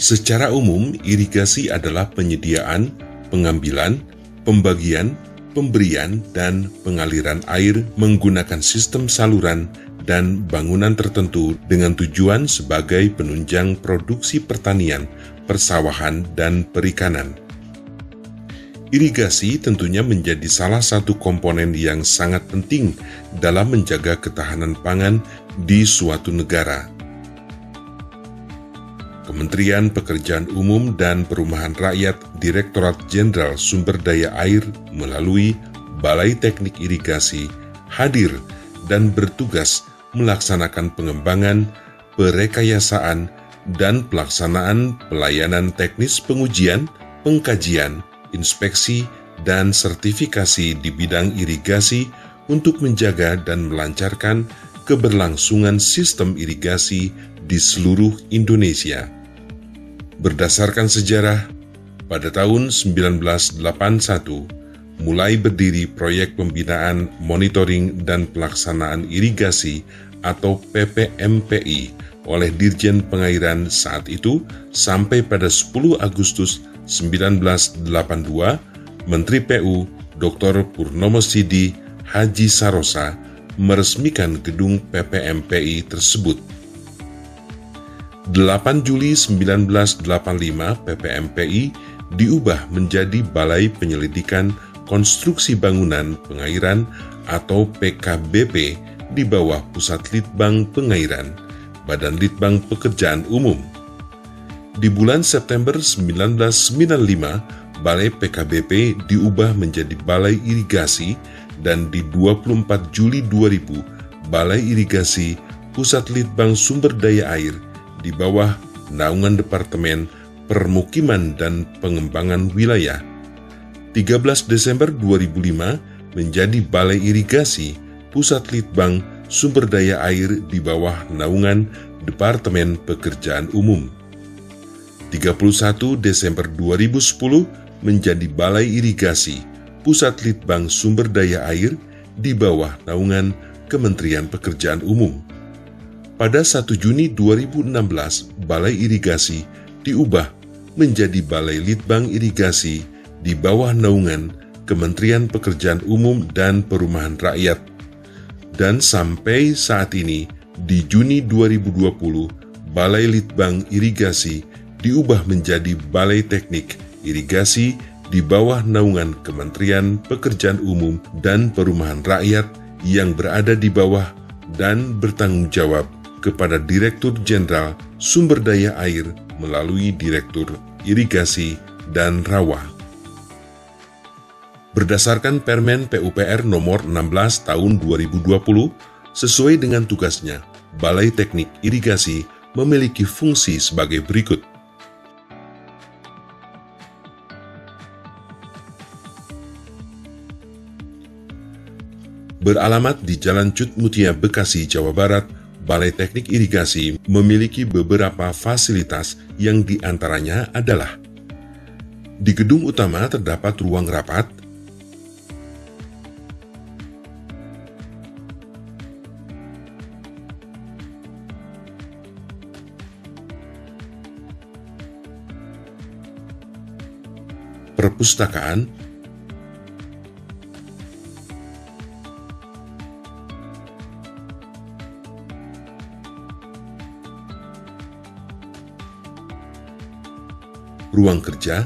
Secara umum, irigasi adalah penyediaan, pengambilan, pembagian, pemberian, dan pengaliran air menggunakan sistem saluran dan bangunan tertentu dengan tujuan sebagai penunjang produksi pertanian, persawahan, dan perikanan. Irigasi tentunya menjadi salah satu komponen yang sangat penting dalam menjaga ketahanan pangan di suatu negara. Kementerian Pekerjaan Umum dan Perumahan Rakyat Direktorat Jenderal Sumber Daya Air melalui Balai Teknik Irigasi hadir dan bertugas melaksanakan pengembangan, perekayasaan, dan pelaksanaan pelayanan teknis pengujian, pengkajian, inspeksi, dan sertifikasi di bidang irigasi untuk menjaga dan melancarkan keberlangsungan sistem irigasi di seluruh Indonesia. Berdasarkan sejarah, pada tahun 1981, mulai berdiri proyek pembinaan monitoring dan pelaksanaan irigasi atau PPMPI oleh Dirjen Pengairan saat itu sampai pada 10 Agustus 1982, Menteri PU Dr. Purnomo Sidi Haji Sarosa meresmikan gedung PPMPI tersebut. 8 Juli 1985 PPMPI diubah menjadi Balai Penyelidikan Konstruksi Bangunan Pengairan atau PKBP di bawah Pusat Litbang Pengairan, Badan Litbang Pekerjaan Umum. Di bulan September 1995, Balai PKBP diubah menjadi Balai Irigasi dan di 24 Juli 2000, Balai Irigasi Pusat Litbang Sumber Daya Air di bawah naungan Departemen Permukiman dan Pengembangan Wilayah. 13 Desember 2005 menjadi Balai Irigasi Pusat Litbang Sumber Daya Air di bawah naungan Departemen Pekerjaan Umum. 31 Desember 2010 menjadi Balai Irigasi Pusat Litbang Sumber Daya Air di bawah naungan Kementerian Pekerjaan Umum. Pada 1 Juni 2016, Balai Irigasi diubah menjadi Balai Litbang Irigasi di bawah naungan Kementerian Pekerjaan Umum dan Perumahan Rakyat. Dan sampai saat ini, di Juni 2020, Balai Litbang Irigasi diubah menjadi Balai Teknik Irigasi di bawah naungan Kementerian Pekerjaan Umum dan Perumahan Rakyat yang berada di bawah dan bertanggung jawab kepada Direktur Jenderal Sumber Daya Air melalui Direktur Irigasi dan Rawa. Berdasarkan Permen PUPR nomor 16 tahun 2020, sesuai dengan tugasnya, Balai Teknik Irigasi memiliki fungsi sebagai berikut. Beralamat di Jalan Cut Mutia, Bekasi, Jawa Barat, Balai Teknik Irigasi memiliki beberapa fasilitas yang diantaranya adalah: di gedung utama terdapat ruang rapat, perpustakaan, ruang kerja,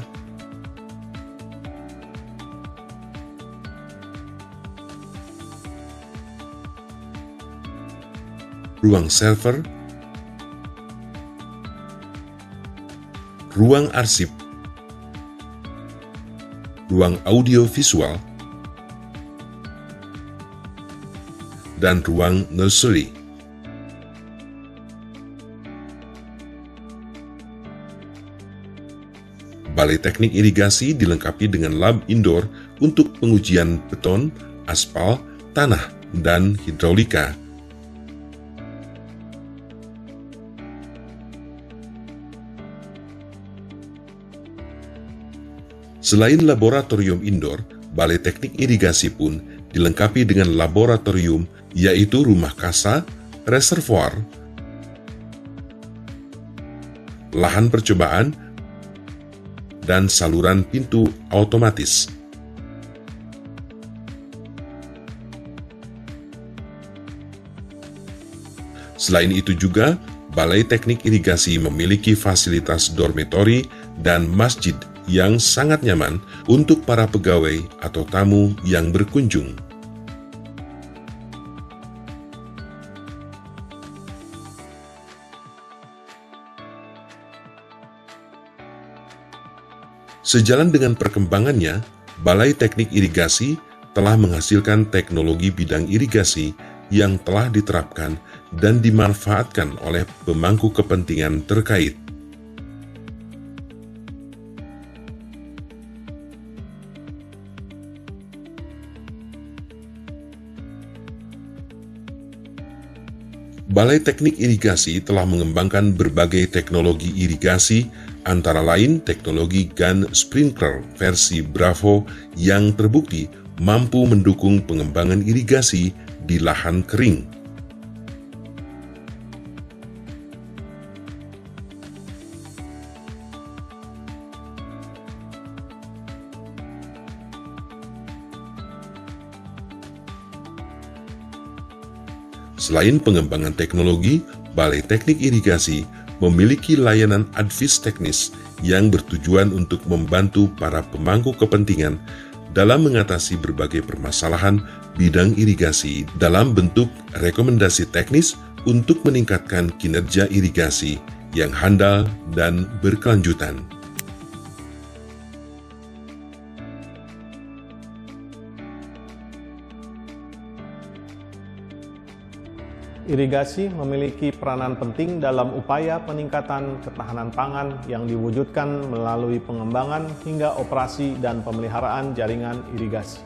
ruang server, ruang arsip, ruang audio visual, dan ruang nursery. Balai Teknik Irigasi dilengkapi dengan lab indoor untuk pengujian beton, aspal, tanah, dan hidrolika. Selain laboratorium indoor, Balai Teknik Irigasi pun dilengkapi dengan laboratorium, yaitu rumah kasa, reservoir, lahan percobaan, dan saluran pintu otomatis. Selain itu juga, Balai Teknik Irigasi memiliki fasilitas dormitori dan masjid yang sangat nyaman untuk para pegawai atau tamu yang berkunjung. Sejalan dengan perkembangannya, Balai Teknik Irigasi telah menghasilkan teknologi bidang irigasi yang telah diterapkan dan dimanfaatkan oleh pemangku kepentingan terkait. Balai Teknik Irigasi telah mengembangkan berbagai teknologi irigasi, antara lain teknologi gun sprinkler versi Bravo yang terbukti mampu mendukung pengembangan irigasi di lahan kering. Selain pengembangan teknologi, Balai Teknik Irigasi memiliki layanan advis teknis yang bertujuan untuk membantu para pemangku kepentingan dalam mengatasi berbagai permasalahan bidang irigasi dalam bentuk rekomendasi teknis untuk meningkatkan kinerja irigasi yang handal dan berkelanjutan. Irigasi memiliki peranan penting dalam upaya peningkatan ketahanan pangan yang diwujudkan melalui pengembangan hingga operasi dan pemeliharaan jaringan irigasi.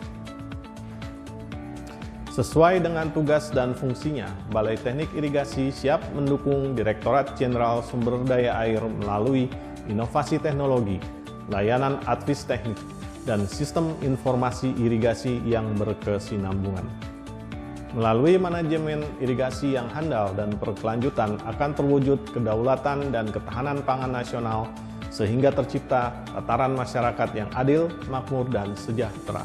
Sesuai dengan tugas dan fungsinya, Balai Teknik Irigasi siap mendukung Direktorat Jenderal Sumber Daya Air melalui inovasi teknologi, layanan advis teknik, dan sistem informasi irigasi yang berkesinambungan. Melalui manajemen irigasi yang handal dan berkelanjutan akan terwujud kedaulatan dan ketahanan pangan nasional sehingga tercipta tataran masyarakat yang adil, makmur, dan sejahtera.